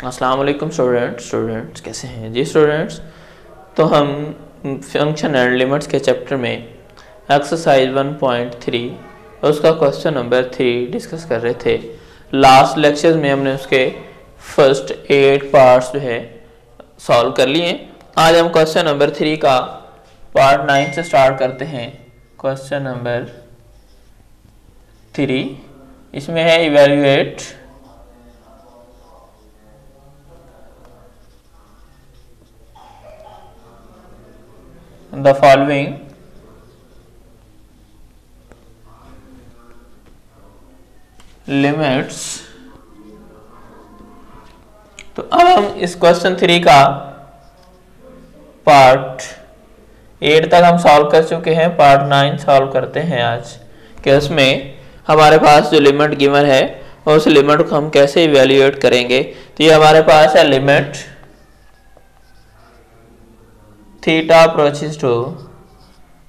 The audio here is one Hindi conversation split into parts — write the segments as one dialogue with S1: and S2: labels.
S1: अस्सलाम वालेकुम स्टूडेंट्स कैसे हैं जी स्टूडेंट्स। तो हम फंक्शन एंड लिमिट्स के चैप्टर में एक्सरसाइज 1.3 उसका क्वेश्चन नंबर 3 डिस्कस कर रहे थे। लास्ट लेक्चर्स में हमने उसके फर्स्ट 8 पार्ट्स जो है सॉल्व कर लिए। आज हम क्वेश्चन नंबर 3 का पार्ट 9 से स्टार्ट करते हैं। क्वेश्चन नंबर 3 इसमें है इवैल्यूएट the following limits। तो अब हम इस क्वेश्चन 3 का पार्ट 8 तक हम सॉल्व कर चुके हैं। पार्ट 9 सॉल्व करते हैं आज कि उसमें हमारे पास जो लिमिट गिवन है उस लिमिट को हम कैसे इवैल्यूएट करेंगे। तो ये हमारे पास है limit theta approaches to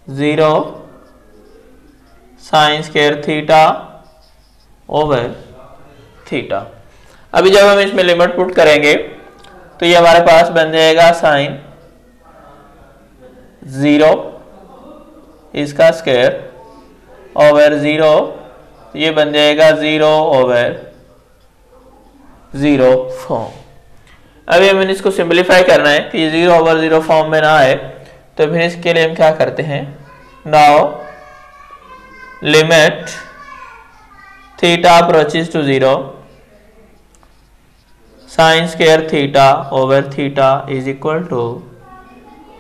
S1: 0 sine square theta over theta. अभी जब हम इसमें लिमिट पुट करेंगे तो ये हमारे पास बन जाएगा साइन 0 इसका स्क्वायर ओवर 0, ये बन जाएगा 0 ओवर 0 फॉर्म। अभी हमें इसको सिंपलीफाई करना है कि ये 0 ओवर 0 फॉर्म में ना आए, तो फिर इसके लिए हम क्या करते हैं, now limit theta approaches to 0 sine square theta over theta is equal to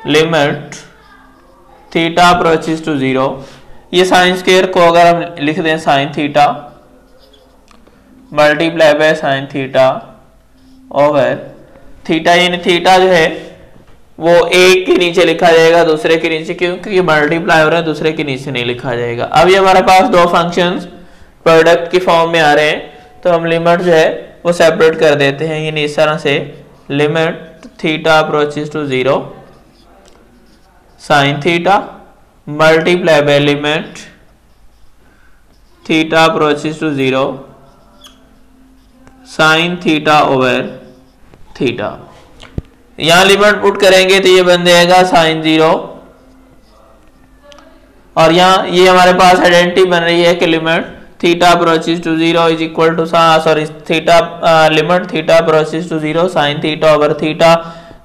S1: limit theta approaches to 0। ये साइन स्क्वायर को अगर हम लिख दें sine theta multiply by sine theta over theta, यानी थीटा जो है वो एक के नीचे लिखा जाएगा दूसरे के नीचे, क्योंकि ये मल्टीप्लाई हो रहा है, दूसरे के नीचे नहीं लिखा जाएगा। अब ये हमारे पास दो फंक्शंस प्रोडक्ट की फॉर्म में आ रहे हैं, तो हम लिमिट जो है वो सेपरेट कर देते हैं। यानी इस तरह से limit theta approaches to 0 sine theta multiply by limit theta approaches to 0 sine theta over theta. यहां लिमिट पुट करेंगे तो ये बन जाएगा साइन 0, और यहां ये हमारे पास आइडेंटिटी बन रही है कि limit theta approaches to 0 is equal to theta limit theta approaches to 0 sine theta over theta.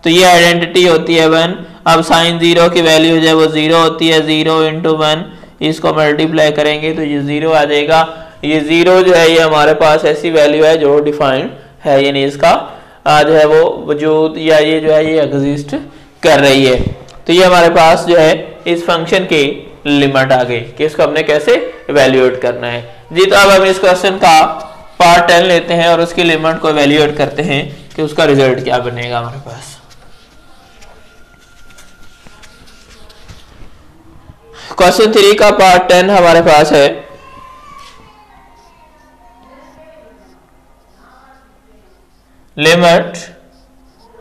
S1: तो ये आइडेंटिटी होती है 1। अब साइन 0 की वैल्यू जो है वो 0 होती है, 0 इंटू 1, इसको मल्टीप्लाई करेंगे तो ये 0 आ जाएगा। ये 0 जो है ये हमारे पास ऐसी वैल्यू है जो डिफाइंड है, यानी इसका जो है वो वजूद या ये जो है ये एग्जिस्ट कर रही है। तो ये हमारे पास जो है इस फंक्शन की लिमिट आ गई कि इसको हमने कैसे इवैल्यूएट करना है जी। तो अब हम इस क्वेश्चन का पार्ट 10 लेते हैं और उसकी लिमिट को इवैल्यूएट करते हैं कि उसका रिजल्ट क्या बनेगा हमारे पास। क्वेश्चन 3 का पार्ट 10 हमारे पास है। Limit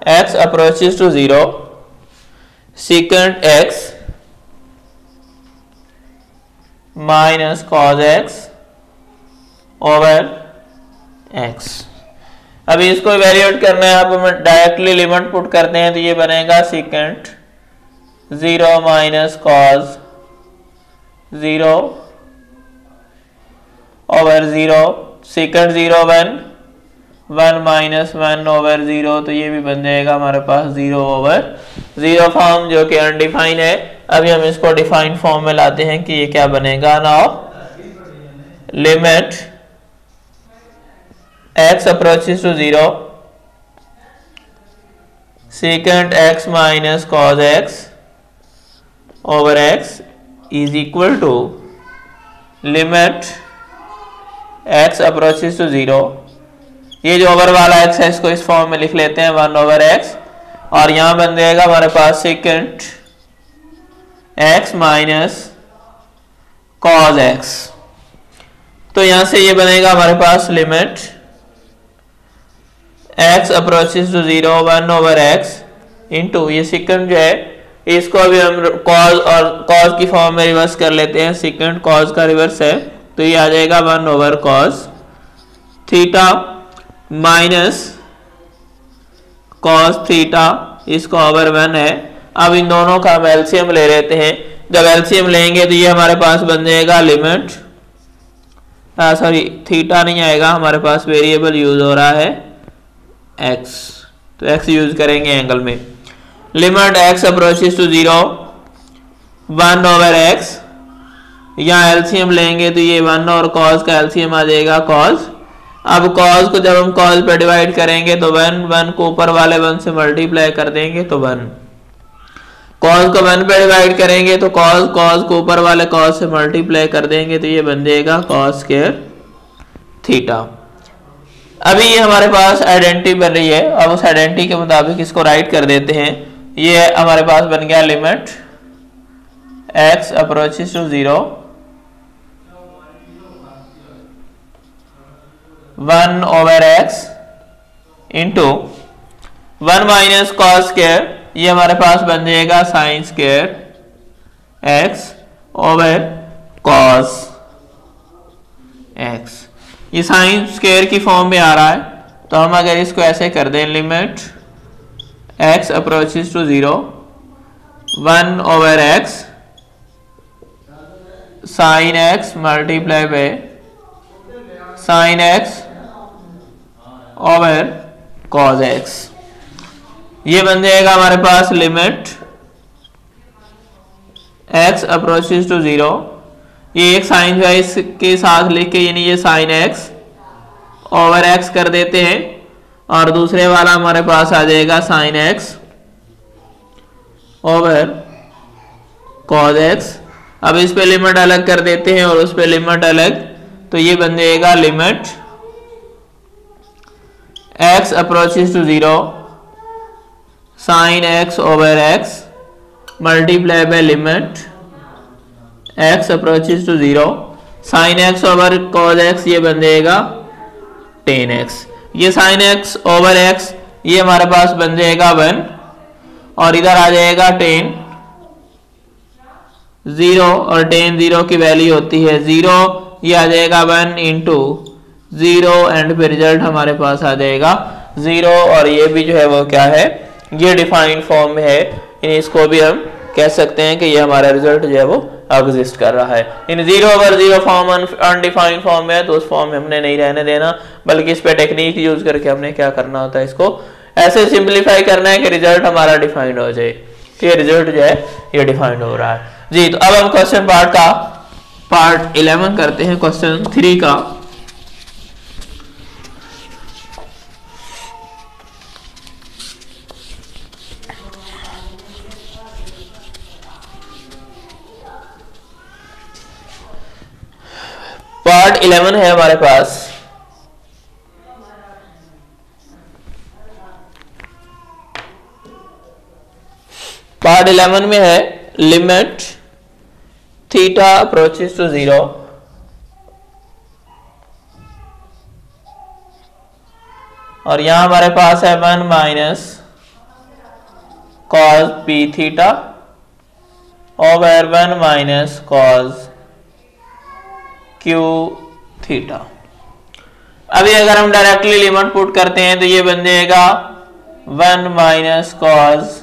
S1: x approaches to 0 secant x minus cos x over x। अभी इसको इवैल्यूएट करना है। अब हम डायरेक्टली लिमिट पुट करते हैं तो ये बनेगा secant 0 minus cos 0 over 0, secant 0 1 minus 1 over 0, तो ये भी बन जाएगा हमारे पास 0 ओवर 0 फॉर्म जो कि अनडिफाइंड है। अभी हम इसको डिफाइंड फॉर्म में लाते हैं कि ये क्या बनेगा। Now limit x approaches to 0 secant x minus cos x over x is equal to limit x approaches to 0। ये जो ओवर वाला x है इसको इस फॉर्म में लिख लेते हैं 1 ओवर x, और यहां बन जाएगा हमारे पास secant x minus cos x। तो यहां से ये बनेगा हमारे पास limit x approaches to 0 1 over x into ये secant जो है इसको अभी हम कॉज और कॉज की फॉर्म में रिवर्स कर लेते हैं। सेकंड कॉज का रिवर्स है तो ये आ जाएगा 1 over cos theta minus cos theta, इसको ओवर 1 है। अब इन दोनों का हम एलसीएम ले लेते हैं। जब एलसीएम लेंगे तो ये हमारे पास बन जाएगा लिमिट, सॉरी थीटा नहीं आएगा, हमारे पास वेरिएबल यूज हो रहा है एक्स, तो एक्स यूज करेंगे एंगल में। Limit x approaches to 0 1 over x, यहाँ एलसीएम लेंगे तो ये 1 और कॉस का एलसीएम आ जाएगा कॉस। अब कॉस को जब हम कॉस पे डिवाइड करेंगे तो 1 को ऊपर वाले 1 से मल्टीप्लाई कर देंगे तो 1, कॉस को 1 पे डिवाइड करेंगे तो कॉस को ऊपर वाले कॉस से मल्टीप्लाई कर देंगे तो ये बन जाएगा कॉस स्क्वायर थीटा। अभी ये हमारे पास आइडेंटिटी बन रही है, अब उस आइडेंटिटी के मुताबिक इसको राइट कर देते हैं। ये हमारे पास बन गया limit x approaches to 0 1 over x into 1 minus cos square, ये हमारे पास बन जाएगा sine square x over cos x। ये साइन स्क्वायर की फॉर्म में आ रहा है तो हम अगर इसको ऐसे कर दें limit x approaches to 0 1 over x sine x multiply by sine x over cos x, ये बन जाएगा हमारे पास लिमिट x अप्रोचेस टू 0, ये एक साइन वाइज के साथ लिख के यानी ये साइन x ओवर x कर देते हैं और दूसरे वाला हमारे पास आ जाएगा sine x over cos x। अब इस पे लिमिट अलग कर देते हैं और उस पे लिमिट अलग, तो ये बन जाएगा limit x approaches to 0 sine x over x multiply by limit x approaches to 0 sine x over cos x, ये बन जाएगा टेन x। ये साइन x ओवर x ये हमारे पास बन जाएगा 1 और इधर आ जाएगा टेन 0 और टेन 0 की वैल्यू होती है 0, ये आ जाएगा 1 इंटू 0 एंड फिर रिजल्ट हमारे पास आ जाएगा 0 और ये भी जो है वो क्या है, ये डिफाइंड फॉर्म में है। इसको भी हम कह सकते हैं कि ये हमारा रिजल्ट जो है वो एग्जिस्ट कर रहा है। इन 0 ओवर 0 फॉर्म अनडिफाइंड फॉर्म में है तो उस फॉर्म में हमने नहीं रहने देना, बल्कि इस पे टेक्निक यूज करके हमने क्या करना होता है, इसको ऐसे सिंप्लीफाई करना है कि रिजल्ट हमारा डिफाइंड हो जाए। तो ये रिजल्ट जो है ये डिफाइंड हो रहा है जी। तो अब हम क्वेश्चन पार्ट 11 करते हैं, क्वेश्चन 3 का। पार्ट 11 है हमारे पास। पार्ट 11 में है लिमिट थीटा अप्रोचेस टू 0 और यहां हमारे पास है 1 minus cos p theta over 1 minus cos q theta. अभी अगर हम डायरेक्टली लिमिट पुट करते हैं तो ये बन जाएगा 1 minus cos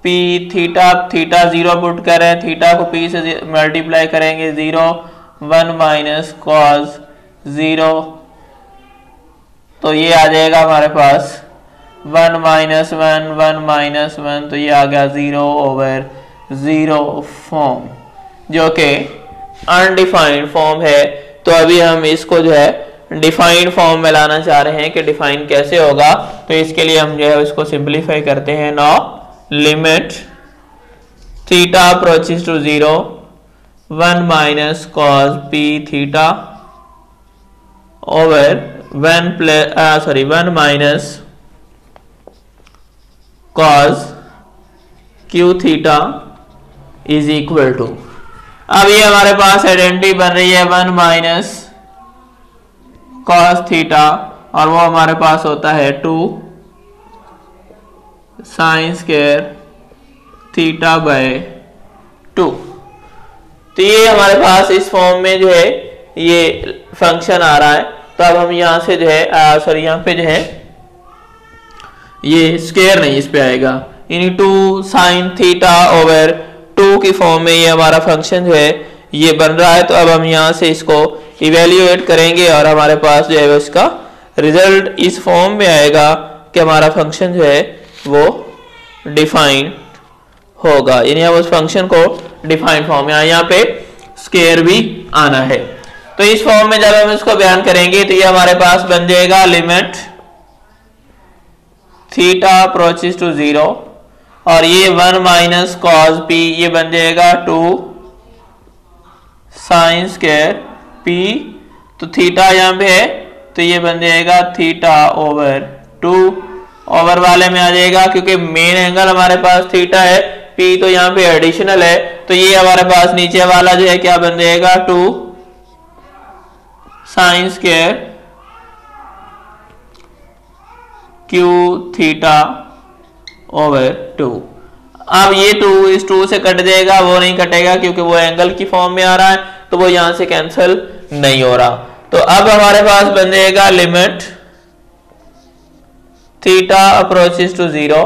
S1: p theta, theta 0 put करें, थीटा को पी से मल्टीप्लाई करेंगे 0 1 माइनस कॉस 0, तो ये आ जाएगा हमारे पास 1 माइनस 1 1 माइनस 1, तो ये आ गया 0 ओवर 0 फॉर्म जो कि अनडिफाइंड फॉर्म है। तो अभी हम इसको जो है डिफाइंड फॉर्म में लाना चाह रहे हैं कि डिफाइन कैसे होगा, तो इसके लिए हम जो है इसको सिंप्लीफाई करते हैं। Now limit theta approaches to 0 1 minus cos p theta over 1 minus cos q theta is equal to, अब ये हमारे पास आइडेंटिटी बन रही है 1 माइनस कॉस थीटा और वो हमारे पास होता है 2 साइन स्क्वायर थीटा बाय 2। तो ये हमारे पास इस फॉर्म में जो है ये फंक्शन आ रहा है। तो अब हम यहाँ से जो है सॉरी यहाँ पे जो है ये स्क्वायर नहीं इस पे आएगा, यानी 2 साइन थीटा ओवर 2 की फॉर्म में ये हमारा फंक्शन जो है ये बन रहा है। तो अब हम यहाँ से इसको इवेल्युएट करेंगे और हमारे पास जो है इसका रिजल्ट इस फॉर्म में आएगा कि हमारा फंक्शन जो है वो डिफाइंड होगा, यानी हम उस फंक्शन को डिफाइंड फॉर्म में यहाँ पे स्क्वायर भी आना है। तो इस फॉर्म में जब हम इसको बयान करेंगे तो ये हमारे पास बन जाएगा लिमिट थीटा अप्रोचेस टू 0 और ये 1 माइनस कॉस पी, ये बन जाएगा 2 साइन स्क्वायर पी। तो थीटा यहाँ पे है तो ये बन जाएगा थीटा ओवर 2, ओवर वाले में आ जाएगा क्योंकि मेन एंगल हमारे पास थीटा है, पी तो यहाँ पे एडिशनल है। तो ये हमारे पास नीचे वाला जो है क्या बन जाएगा 2 sine square Q theta over 2। अब ये 2 इस 2 से कट जाएगा, वो नहीं कटेगा क्योंकि वो एंगल की फॉर्म में आ रहा है, तो वो यहां से कैंसिल नहीं हो रहा। तो अब हमारे पास बन जाएगा लिमिट थीटा अप्रोचेस टू 0,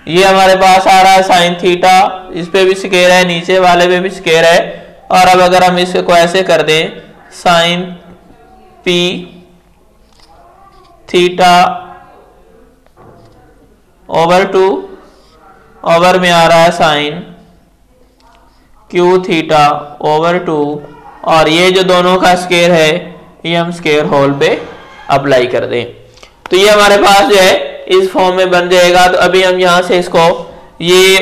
S1: ये हमारे पास आ रहा है साइन थीटा, इस पे भी स्क्वायर है, नीचे वाले पे भी स्क्वायर है। और अब अगर हम इसको ऐसे कर दें sine P theta over 2, over में आ रहा है साइन क्यू थीटा ओवर 2, और ये जो दोनों का स्क्वायर है ये हम स्क्वायर होल पे अप्लाई कर दें तो ये हमारे पास जो है इस फॉर्म में बन जाएगा। तो अभी हम यहाँ से इसको, ये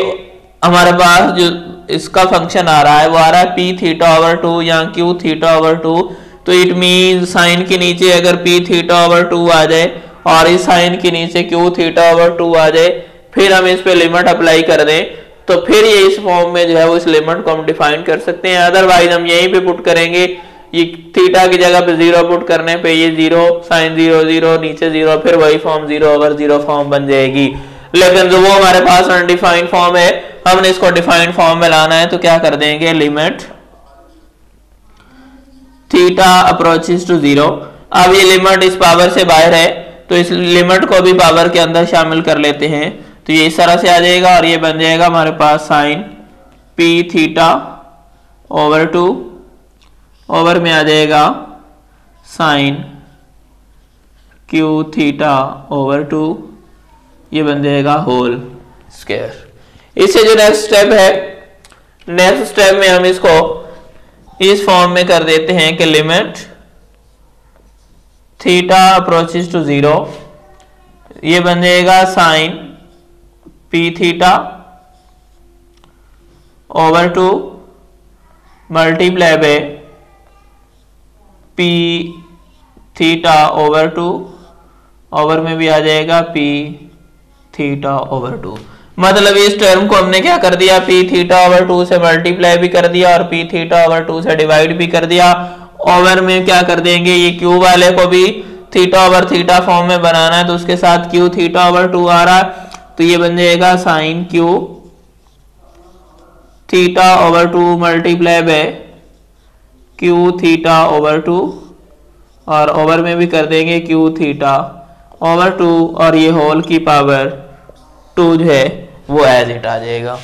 S1: हमारे पास जो इसका फंक्शन आ रहा है वो आ रहा है पी थीटा ओवर 2 या क्यू थीटा ओवर 2। तो इट मीन साइन के नीचे अगर पी थीटा ओवर 2 आ जाए और इस साइन के नीचे क्यू थीटा ओवर 2 आ जाए, फिर हम इस पे लिमिट अप्लाई कर दें तो फिर ये इस फॉर्म में जो है वो इस लिमिट को हम डिफाइन कर सकते हैं। अदरवाइज हम यहीं पे पुट करेंगे, ये थीटा की जगह पे 0 पुट करने पे ये 0 साइन 0 0 नीचे 0, फिर वही फॉर्म 0 ओवर 0 फॉर्म बन जाएगी। लेकिन जो वो हमारे पास अनडिफाइंड फॉर्म है, हमने इसको डिफाइंड फॉर्म में लाना है तो क्या कर देंगे लिमिट थीटा अप्रोचेस टू 0। अब ये लिमिट इस पावर से बाहर है तो इस लिमिट को भी पावर के अंदर शामिल कर लेते हैं। तो ये इस तरह से आ जाएगा और ये बन जाएगा हमारे पास sine P theta over 2, over में आ जाएगा साइन क्यू थीटा ओवर 2, ये बन जाएगा होल स्क्वायर। इससे जो नेक्स्ट स्टेप है, नेक्स्ट स्टेप में हम इसको इस फॉर्म में कर देते हैं कि लिमिट थीटा अप्रोचेस टू 0, ये बन जाएगा sine P theta over 2 multiply by p theta over 2, over में भी आ जाएगा पी थीटा ओवर 2। मतलब इस टर्म को हमने क्या कर दिया, पी थीटा ओवर 2 से मल्टीप्लाई भी कर दिया और पी थीटा ओवर 2 से डिवाइड भी कर दिया। ओवर में क्या कर देंगे, ये क्यू वाले को भी थीटा ओवर थीटा फॉर्म में बनाना है तो उसके साथ क्यू थीटा ओवर 2 आ रहा है तो ये बन जाएगा sine Q theta over 2 multiply by q theta over 2, और ओवर में भी कर देंगे क्यू थीटा ओवर 2 और ये होल की पावर 2 जो है वो एज इट आ जाएगा।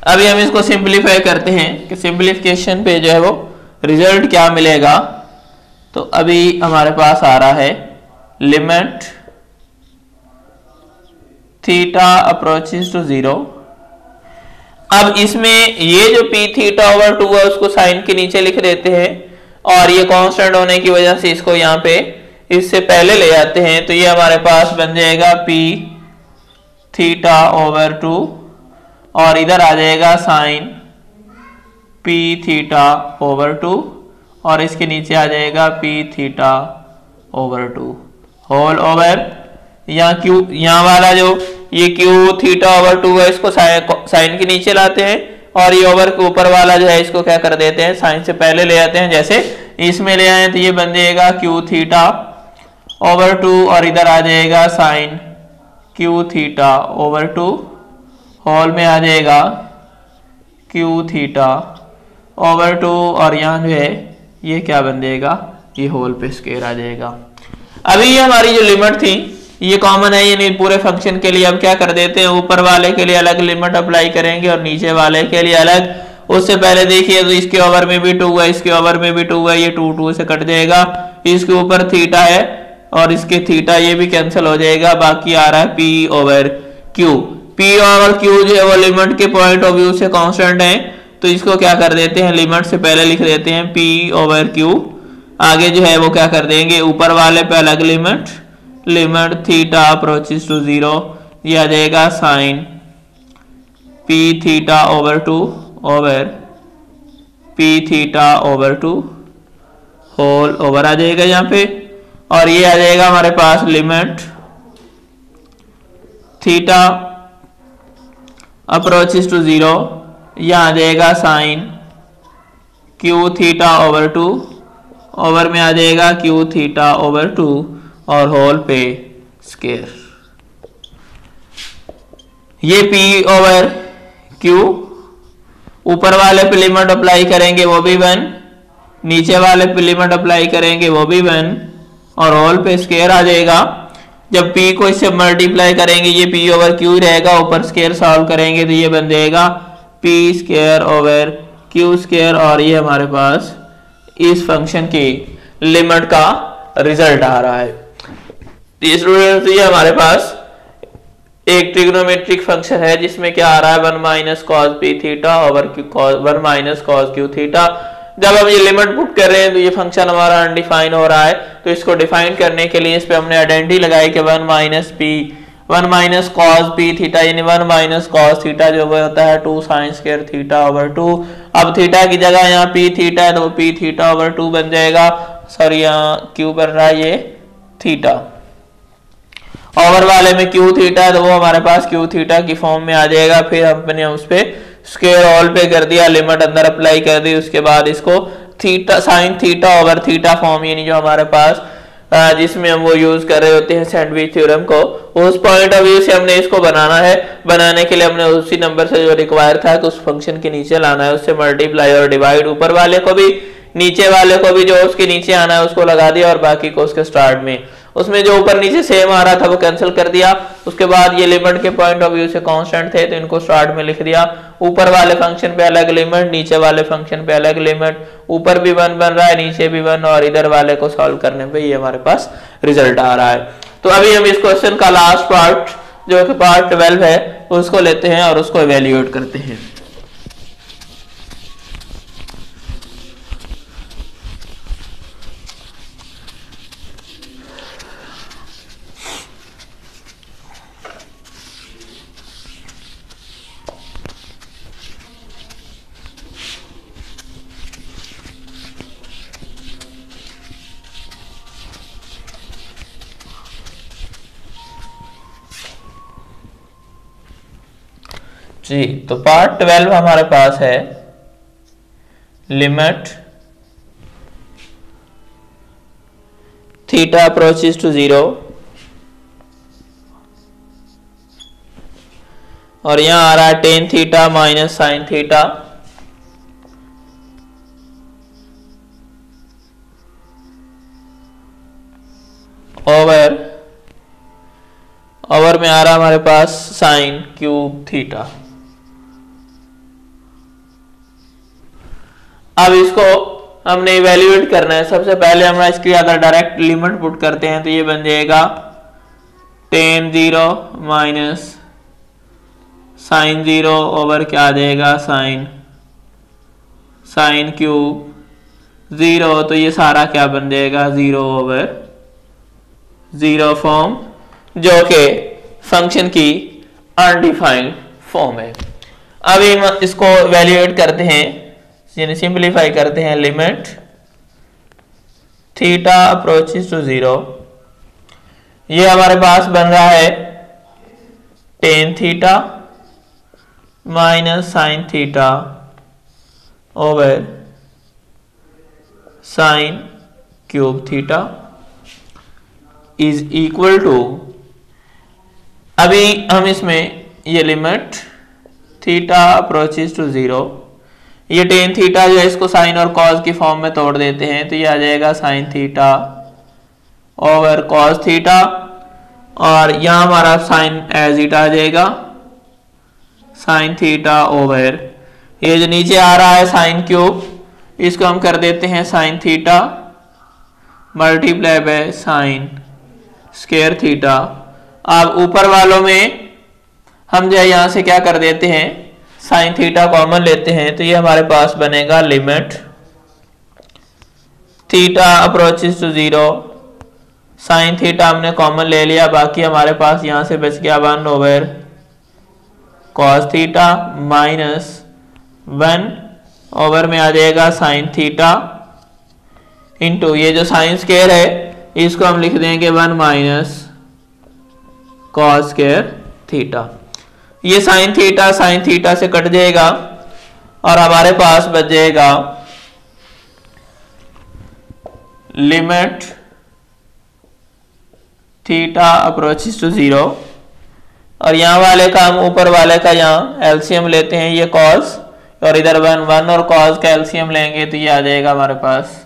S1: अभी हम इसको सिंपलीफाई करते हैं कि सिंपलीफिकेशन पे जो है वो रिजल्ट क्या मिलेगा। तो अभी हमारे पास आ रहा है लिमिट थीटा अप्रोचेस टू 0। अब इसमें ये जो पी थीटा ओवर 2 है उसको साइन के नीचे लिख देते हैं और ये कांस्टेंट होने की वजह से इसको यहाँ पे इससे पहले ले जाते हैं तो ये हमारे पास बन जाएगा पी थीटा ओवर 2 और इधर आ जाएगा साइन पी थीटा ओवर 2 और इसके नीचे आ जाएगा p theta over 2 whole over यहाँ वाला जो ये क्यू थीटा ओवर 2 है इसको साइन के नीचे लाते हैं और ये ओवर के ऊपर वाला जो है इसको क्या कर देते हैं, साइन से पहले ले आते हैं। जैसे इसमें ले आए तो ये बन जाएगा क्यू थीटा ओवर 2 और इधर आ जाएगा sine Q theta over 2 whole में आ जाएगा क्यू थीटा ओवर 2 और यहाँ जो है ये क्या बन जाएगा, ये होल पे स्क्वायर आ जाएगा। अभी ये हमारी जो लिमिट थी ये कॉमन है, ये नहीं पूरे फंक्शन के लिए। अब क्या कर देते हैं, ऊपर वाले के लिए अलग लिमिट अप्लाई करेंगे और नीचे वाले के लिए अलग। उससे पहले देखिए तो इसके ओवर में भी 2 है, इसके ओवर में भी 2 है, ये 2 से कट जाएगा। इसके ऊपर थीटा है और इसके थीटा ये भी कैंसिल हो जाएगा, बाकी आ रहा है P over Q. P over Q जो है वो लिमिट के पॉइंट ऑफ व्यू से कांस्टेंट है, तो इसको क्या कर देते हैं, लिमिट से पहले लिख देते हैं पी ओवर क्यू। आगे जो है वो क्या कर देंगे, ऊपर वाले पे अलग limit, limit theta approaches to 0, ये आ जाएगा sine P theta over 2 over pi theta over 2 whole over आ जाएगा यहाँ पे। और ये आ जाएगा हमारे पास लिमिट थीटा अप्रोचेस टू 0, यहाँ आ जाएगा sine Q theta over 2 over में आ जाएगा क्यू थीटा ओवर 2 और होल पे स्क्वायर। ये P ओवर Q, ऊपर वाले पे लिमिट अप्लाई करेंगे वो भी 1, नीचे वाले पे लिमिट अप्लाई करेंगे वो भी 1 और होल पे स्क्वायर आ जाएगा। जब P को इससे मल्टीप्लाई करेंगे ये P ओवर Q रहेगा, ऊपर स्क्वायर सॉल्व करेंगे तो ये बन जाएगा P square over Q square और ये हमारे पास इस फंक्शन की लिमिट का रिजल्ट आ रहा है। स्टूडेंट्स ये हमारे पास एक ट्रिग्नोमेट्रिक फंक्शन है जिसमें क्या आ रहा है 1 minus cos p theta over 1 minus cos q theta. जब हम ये लिमिट पुट कर रहे हैं तो ये फंक्शन हमारा अनडिफाइन हो रहा है, तो इसको डिफाइन करने के लिए इस पे हमने आइडेंटिटी लगाई कि 1 माइनस कॉस पी थीटा, यानी 1 माइनस कॉस थीटा जो वो होता है 2 साइन स्क्वायर थीटा ओवर 2। अब थीटा की जगह यहाँ पी थीटा है तो पी थीटा ओवर 2 बन जाएगा, सॉरी यहाँ क्यू बन रहा है ये थीटा, ओवर वाले में क्यू थीटा है तो वो हमारे पास क्यू थीटा की फॉर्म में आ जाएगा। फिर हमने उस पे स्क्वायर ऑल पे कर दिया, लिमिट अंदर अप्लाई कर दी, उसके बाद इसको theta sine theta over theta form, यानी जो हमारे पास जिसमें हम वो यूज कर रहे होते हैं सैंडविच थ्योरम को, उस पॉइंट ऑफ व्यू से हमने इसको बनाना है। बनाने के लिए हमने उसी नंबर से जो रिक्वायर था कि उस फंक्शन के नीचे लाना है, उससे मल्टीप्लाई और डिवाइड, ऊपर वाले को भी नीचे वाले को भी जो उसके नीचे आना है उसको लगा दिया और बाकी को उसके स्टार्ट में, उसमें जो ऊपर नीचे सेम आ रहा था वो कैंसिल कर दिया। उसके बाद ये लिमिट के पॉइंट ऑफ व्यू से कांस्टेंट थे तो इनको स्टार्ट में लिख दिया, ऊपर वाले फंक्शन पे अलग लिमिट, नीचे वाले फंक्शन पे अलग लिमिट, ऊपर भी 1 बन रहा है नीचे भी 1 और इधर वाले को सॉल्व करने पे ये हमारे पास रिजल्ट आ रहा है। तो अभी हम इस क्वेश्चन का लास्ट पार्ट जो कि पार्ट 12 है उसको लेते हैं और उसको इवेल्युएट करते हैं। जी तो पार्ट 12 हमारे पास है लिमिट थीटा अप्रोचेस टू 0 और यहां आ रहा है tan theta minus sine theta over में आ रहा है हमारे पास साइन क्यूब थीटा। अब इसको हमने इवेल्युएट करना है। सबसे पहले हम इसकी अगर डायरेक्ट लिमिट पुट करते हैं तो ये बन जाएगा टेन 0 माइनस साइन 0 ओवर क्या आ जाएगा साइन क्यूब 0, तो ये सारा क्या बन जाएगा 0 ओवर 0 फॉर्म जो कि फंक्शन की अनडिफाइंड फॉर्म है। अभी हम इसको इवेल्युएट करते हैं, यानी सिंपलीफाई करते हैं। लिमिट थीटा अप्रोचेस टू 0, ये हमारे पास बन रहा है tan theta minus sine theta over sine cube theta is equal to, अभी हम इसमें ये लिमिट थीटा अप्रोचेस टू 0। ये टेन थीटा जो है इसको साइन और कॉस की फॉर्म में तोड़ देते हैं, तो ये आ जाएगा sign theta over cos theta, और यहाँ हमारा साइन एज इट आ जाएगा साइन थीटा ओवर ये जो नीचे आ रहा है साइन क्यूब, इसको हम कर देते हैं sign theta multiply by sign square theta. अब ऊपर वालों में हम जो है यहां से क्या कर देते हैं, साइन थीटा कॉमन लेते हैं, तो ये हमारे पास बनेगा limit theta approaches to 0, sine theta हमने कॉमन ले लिया, बाकी हमारे पास यहां से बच गया 1 over cos theta minus 1 over में आ जाएगा साइन थीटा इंटू ये जो साइन स्क्वायर है इसको हम लिख देंगे 1 माइनस कॉस स्क्वायर थीटा। ये साइन थीटा से कट जाएगा और हमारे पास बच जाएगा लिमिट थीटा अप्रोचेस टू 0, और यहाँ वाले का हम ऊपर वाले का यहाँ एलसीएम लेते हैं, ये कॉस और इधर 1 और कॉस का एलसीएम लेंगे तो ये आ जाएगा हमारे पास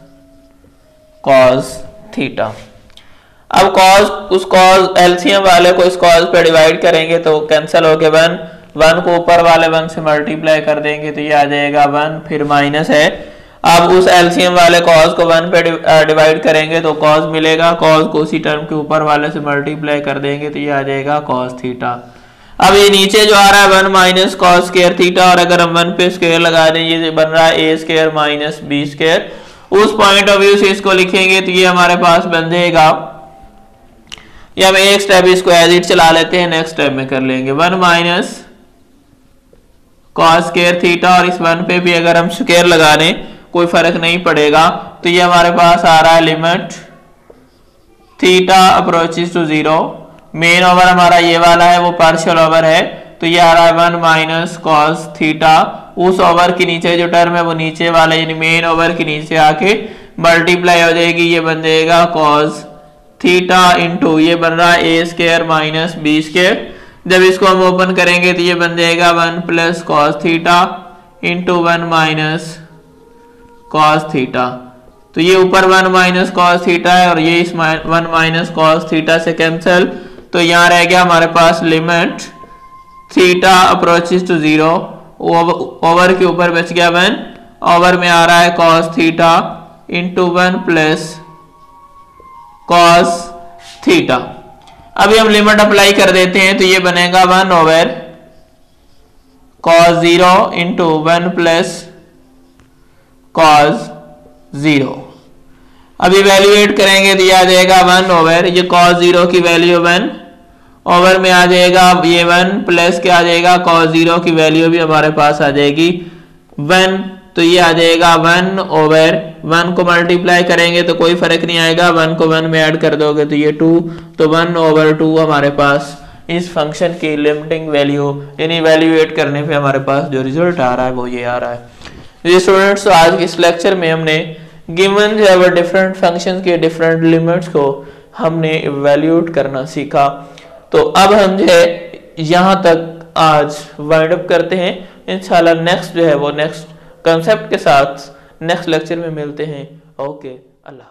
S1: कॉस थीटा। अब कॉस उस कॉस एलसीएम वाले को इस कॉस पे डिवाइड करेंगे तो कैंसिल हो गया 1 को ऊपर वाले 1 से मल्टीप्लाई कर देंगे तो ये आ जाएगा 1, फिर माइनस है। अब उस एलसीएम वाले कॉस को 1 पे डिवाइड करेंगे तो कॉस मिलेगा, कॉस को उसी टर्म के ऊपर वाले से मल्टीप्लाई कर देंगे तो ये आ जाएगा कॉस थीटा। अब ये नीचे जो आ रहा है 1 माइनस कॉस स्क्वायर थीटा, और अगर हम 1 पे स्क्वायर लगा दें ये बन रहा है a square minus b square. उस पॉइंट ऑफ व्यू से इसको लिखेंगे तो ये हमारे पास बन जाएगा, ये हम एक स्टेप इसको एज इट चला लेते हैं, नेक्स्ट स्टेप में कर लेंगे 1 माइनस कॉस स्क्वायर थीटा, और इस 1 पे भी अगर हम स्क्वायर लगा दें कोई फर्क नहीं पड़ेगा, तो ये हमारे पास आ रहा है limit theta approaches to 0। Main over हमारा ये वाला है, वो पार्शियल ओवर है, तो ये आ रहा है 1 माइनस कॉस थीटा, उस ओवर के नीचे जो टर्म है वो नीचे वाला यानी मेन ओवर के नीचे आके मल्टीप्लाई हो जाएगी, ये बन जाएगा कॉस थीटा इंटू ये बन रहा है a square minus b square. जब इसको हम ओपन करेंगे तो ये बन जाएगा 1 plus cos theta into 1 minus cos theta. तो ये ऊपर 1 माइनस कॉस थीटा है और ये इस 1 माइनस कॉस थीटा से कैंसिल, तो यहाँ रह गया हमारे पास limit theta approaches to 0, over के ऊपर बच गया 1, ओवर में आ रहा है cos theta into 1 plus cos theta. अभी हम लिमिट अप्लाई कर देते हैं तो ये बनेगा 1 over cos 0 into 1 plus cos 0। अभी वैल्यूएट करेंगे तो ये आ जाएगा 1 ओवर ये कॉस 0 की वैल्यू 1 ओवर में आ जाएगा ये 1 प्लस क्या आ जाएगा कॉस 0 की वैल्यू भी हमारे पास आ जाएगी 1, तो ये आ जाएगा 1 ओवर 1 को मल्टीप्लाई करेंगे तो कोई फर्क नहीं आएगा, 1 को 1 में ऐड कर दोगे तो ये 2, तो 1 ओवर 2 हमारे पास इस फंक्शन की लिमिटिंग वैल्यू यानी इवैल्यूएट करने पे हमारे पास जो रिजल्ट आ रहा है वो ये आ रहा है। ये स्टूडेंट्स आज के इस लेक्चर में हमने गिवन जो है वो डिफरेंट फंक्शन के डिफरेंट लिमिट्स को हमने इवैल्यूएट करना सीखा। तो अब हम जो है यहाँ तक आज वाइंड अप करते हैं, इंशाल्लाह नेक्स्ट जो है वो नेक्स्ट कंसेप्ट के साथ नेक्स्ट लेक्चर में मिलते हैं। ओके, अल्लाह।